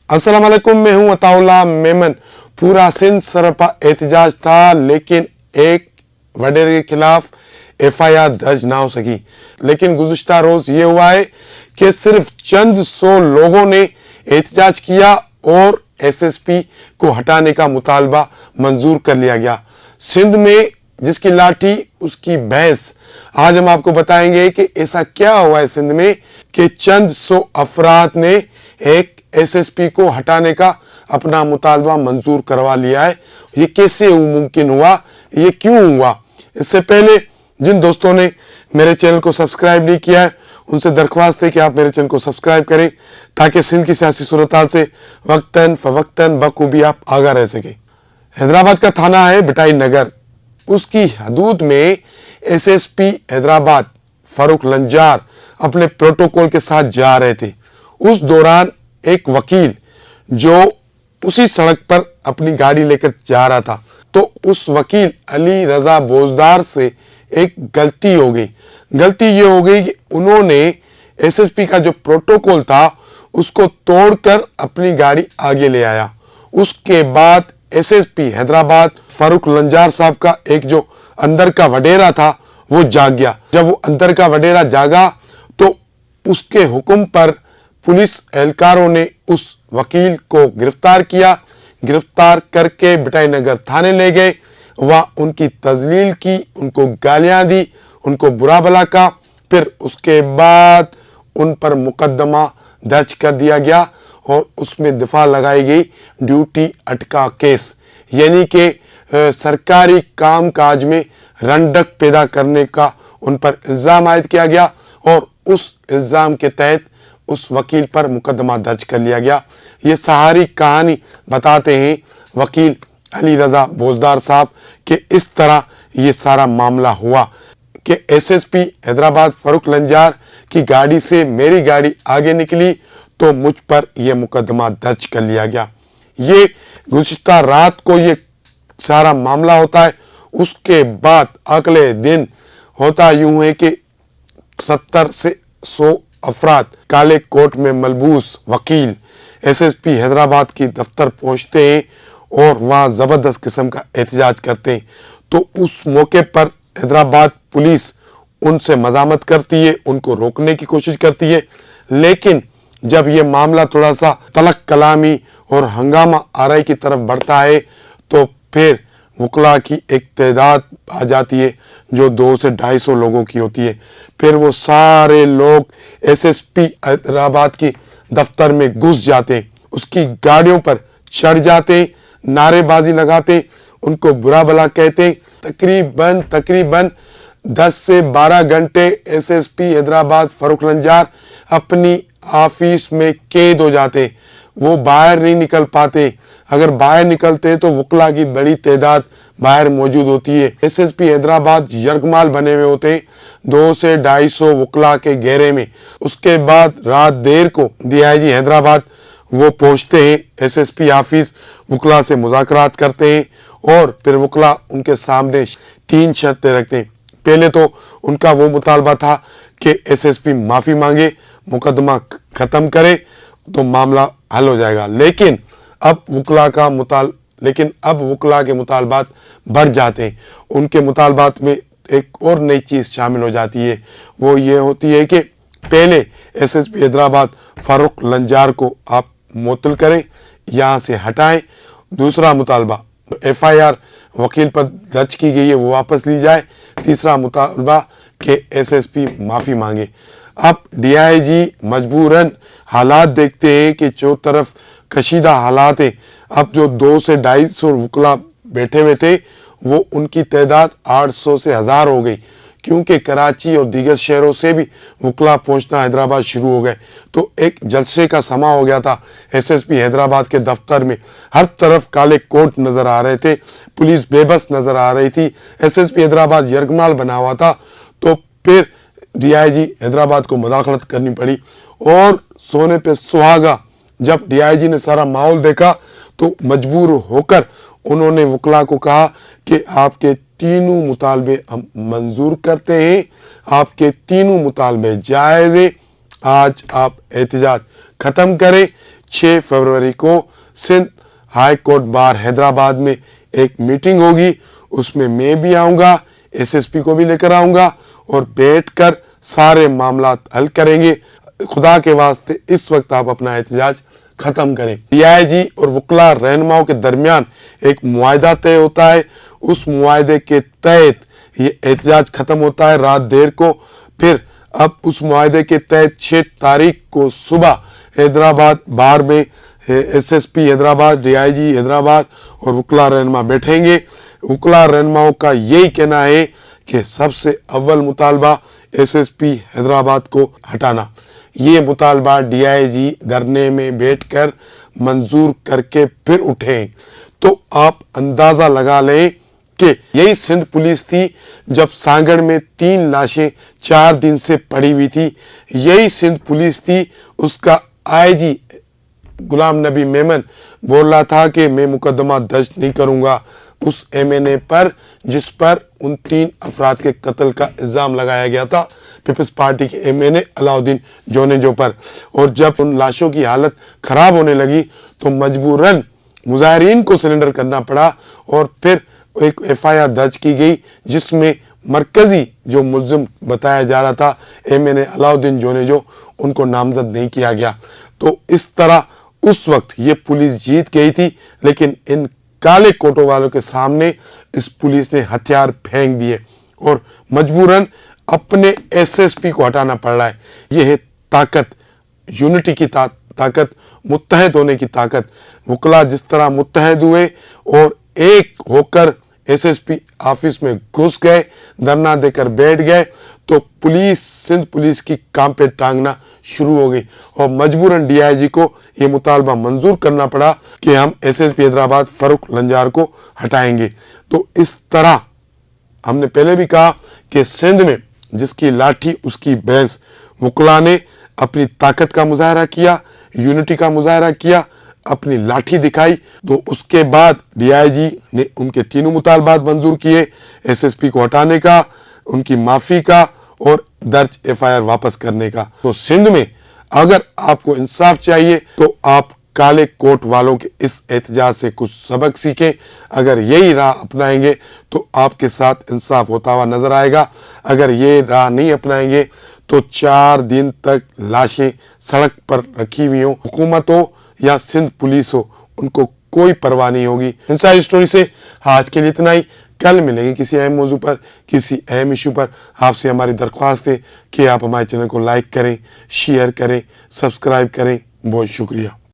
अस्सलाम वालेकुम, मैं हूं अताउल्लाह मेमन। पूरा सिंध सरपा एहतजाज था, लेकिन एक वडेरे के खिलाफ FIR दर्ज ना हो सकी। लेकिन गुज़िश्ता रोज ये हुआ है कि सिर्फ चंद सौ लोगों ने एहतजाज किया और SSP को हटाने का मुतालबा मंजूर कर लिया गया। सिंध में जिसकी लाठी उसकी भैंस। आज हम आपको बताएंगे कि ऐसा क्या हुआ है सिंध में कि चंद सौ अफराद ने एक SSP को हटाने का अपना मुतालबा मंजूर करवा लिया है। ये कैसे मुमकिन हुआ, ये क्यों हुआ? इससे पहले जिन दोस्तों ने मेरे चैनल को सब्सक्राइब नहीं किया है, उनसे दरख्वास्त है कि आप मेरे चैनल को सब्सक्राइब करें, ताकि सिंध की सियासी सूरत-हाल से वक्तन फवक्तन बखूबी आप आगाह रह सकें। हैदराबाद का थाना है बिटाई नगर। उसकी हदूद में SSP हैदराबाद फारूक लंजार अपने प्रोटोकॉल के साथ जा रहे थे। उस दौरान एक वकील जो उसी सड़क पर अपनी गाड़ी लेकर जा रहा था, तो उस वकील अली रजा बोजदार से एक गलती हो गई। गलती ये हो गई कि उन्होंने SSP का जो प्रोटोकॉल था उसको तोड़कर अपनी गाड़ी आगे ले आया। उसके बाद SSP हैदराबाद फारूक लंजार साहब का एक जो अंदर का वडेरा था वो जाग गया। जब वो अंदर का वडेरा जागा तो उसके हुक्म पर पुलिस एहलकारों ने उस वकील को गिरफ्तार किया। गिरफ्तार करके बिटाई नगर थाने ले गए। वहाँ उनकी तजलील की, उनको गालियाँ दी, उनको बुरा भला कहा। फिर उसके बाद उन पर मुकदमा दर्ज कर दिया गया और उसमें दफा लगाई गई ड्यूटी अटका केस, यानी कि सरकारी काम काज में रंडक पैदा करने का उन पर इल्ज़ाम आयद किया गया और उस इल्ज़ाम के तहत उस वकील पर मुकदमा दर्ज कर लिया गया। ये सारी कहानी बताते हैं वकील अली रजा बोजदार साहब कि इस तरह ये सारा मामला हुआ कि SSP हैदराबाद फारूक लंजार की गाड़ी से मेरी गाड़ी आगे निकली तो मुझ पर यह मुकदमा दर्ज कर लिया गया। ये गुज़िश्ता रात को ये सारा मामला होता है। उसके बाद अगले दिन होता यूं है कि 70 से 100 अफराद काले कोट में मलबूस वकील SSP हैदराबाद की दफ्तर पहुंचते हैं और वहाँ ज़बरदस्त किस्म का एहतजाज करते हैं। तो उस मौके पर हैदराबाद पुलिस उनसे मज़ामत करती है, उनको रोकने की कोशिश करती है। लेकिन जब ये मामला थोड़ा सा तलक कलामी और हंगामा आराई की तरफ बढ़ता है तो फिर वकला की एक तादाद आ जाती है जो 200 से 250 लोगों की होती है। फिर वो सारे लोग SSP हैदराबाद की दफ्तर में घुस जाते, उसकी गाड़ियों पर चढ़ जाते, नारेबाजी लगाते, उनको बुरा भला कहते। तकरीबन 10 से 12 घंटे SSP हैदराबाद फारूक लंजार अपनी ऑफिस में कैद हो जाते। वो बाहर नहीं निकल पाते। अगर बाहर निकलते तो वकला की बड़ी तादाद बाहर मौजूद होती है। SSP हैदराबाद यरगमाल बने हुए होते हैं 200 से 250 वकला के घेरे में। उसके बाद रात देर को DIG हैदराबाद वो पहुंचते हैं SSP ऑफिस, वकला से मुज़ाकरात करते हैं और फिर वकला उनके सामने 3 शर्तें रखते हैं। पहले तो उनका वो मुतालबा था कि SSP माफ़ी मांगे, मुकदमा ख़त्म करे तो मामला हल हो जाएगा। लेकिन अब वकला के मुतालबात बढ़ जाते हैं। उनके मुतालबात में एक और नई चीज़ शामिल हो जाती है। वो ये होती है कि पहले SSP हैदराबाद फारूक लंजार को आप मुअत्तल करें, यहाँ से हटाएं। दूसरा मुतालबा FIR वकील पर दर्ज की गई है वो वापस ली जाए। तीसरा मुतालबा कि SSP माफ़ी मांगे। अब DIG मजबूरन हालात देखते हैं कि जो तरफ कशीदा हालात है। अब जो 200 से 250 वकला बैठे हुए थे वो उनकी तादाद 800 से 1000 हो गई, क्योंकि कराची और दीगर शहरों से भी वकला पहुंचना हैदराबाद शुरू हो गए। तो एक जलसे का समा हो गया था SSP हैदराबाद के दफ्तर में। हर तरफ काले कोट नज़र आ रहे थे, पुलिस बेबस नज़र आ रही थी। SSP हैदराबाद यरगमाल बना हुआ था। तो फिर DIG हैदराबाद को मुदाखलत करनी पड़ी और सोने पे सुहागा जब DIG ने सारा माहौल देखा तो मजबूर होकर उन्होंने वकला को कहा कि आपके तीनों मुतालबे हम मंजूर करते हैं, आपके तीनों मुतालबे जायज़ हैं, आज आप एहतजाज ख़त्म करें, 6 फरवरी को Sindh high court bar Hyderabad में एक मीटिंग होगी, उसमें मैं भी आऊँगा, एसएसपी को भी लेकर आऊँगा और बैठकर सारे मामला हल करेंगे। खुदा के वास्ते इस वक्त आप अपना एहतजाज ख़त्म करें। डीआईजी और वकला रहनुमाओं के दरमियान एक मुआहदा तय होता है, उस मुआहदे के तहत ये एहतजाज ख़त्म होता है रात देर को। फिर अब उस मुआहदे के तहत 6 तारीख को सुबह हैदराबाद बार में एसएसपी हैदराबाद, डीआईजी हैदराबाद और वकला रहनुमा बैठेंगे। वकला रहनुमाओं का यही कहना है कि सबसे अव्वल मुतालबा एसएसपी हैदराबाद को हटाना। ये मुतालबा डीआईजी धरने में बैठकर मंजूर करके फिर उठें तो आप अंदाज़ा लगा लें कि यही सिंध पुलिस थी जब सांगड़ में 3 लाशें 4 दिन से पड़ी हुई थी। यही सिंध पुलिस थी, उसका आईजी गुलाम नबी मेमन बोल रहा था कि मैं मुकदमा दर्ज नहीं करूंगा उस एमएनए पर जिस पर उन 3 अफराद के कत्ल का इल्ज़ाम लगाया गया था, पीपल्स पार्टी के एमएनए अलाउद्दीन जोनेजो पर। और जब उन लाशों की हालत ख़राब होने लगी तो मजबूरन मुजाहिरीन को सरेंडर करना पड़ा और फिर एक एफआईआर दर्ज की गई जिसमें मरकज़ी जो मुल्ज़िम बताया जा रहा था एमएनए अलाउद्दीन जोनेजो, उनको नामजद नहीं किया गया। तो इस तरह उस वक्त ये पुलिस जीत गई थी, लेकिन इन काले कोटों वालों के सामने इस पुलिस ने हथियार फेंक दिए और मजबूरन अपने एसएसपी को हटाना पड़ रहा है। ये है ताकत, यूनिटी की ताकत, मुत्तहद होने की ताकत। वकला जिस तरह मुत्तहद हुए और एक होकर एसएसपी ऑफिस में घुस गए, धरना देकर बैठ गए, तो पुलिस सिंध पुलिस की काम पे टांगना शुरू हो गई और मजबूरन डीआईजी को ये मुतालबा मंजूर करना पड़ा कि हम एसएसपी हैदराबाद फरूक लंजार को हटाएंगे। तो इस तरह हमने पहले भी कहा कि सिंध में जिसकी लाठी उसकी भैंस, वकला ने अपनी ताकत का मुजाहरा किया, यूनिटी का मुजाहरा किया, अपनी लाठी दिखाई। तो उसके बाद डीआईजी ने उनके तीनों मुतालबात मंजूर किए, एसएसपी को हटाने का, उनकी माफ़ी का और दर्ज एफआईआर वापस करने का। तो सिंध में अगर आपको इंसाफ चाहिए तो आप काले कोट वालों के इस एहतजाज से कुछ सबक सीखें। अगर यही राह अपनाएंगे तो आपके साथ इंसाफ होता हुआ नजर आएगा। अगर ये राह नहीं अपनाएंगे तो 4 दिन तक लाशें सड़क पर रखी हुई हों, हुकूमत हो या सिंध पुलिस हो, उनको कोई परवाह नहीं होगी। इंसाइड स्टोरी से आज के लिए इतना ही। कल मिलेंगे किसी अहम मौजू पर, किसी अहम इशू पर। आपसे हमारी दरख्वास्त है कि आप हमारे चैनल को लाइक करें, शेयर करें, सब्सक्राइब करें। बहुत शुक्रिया।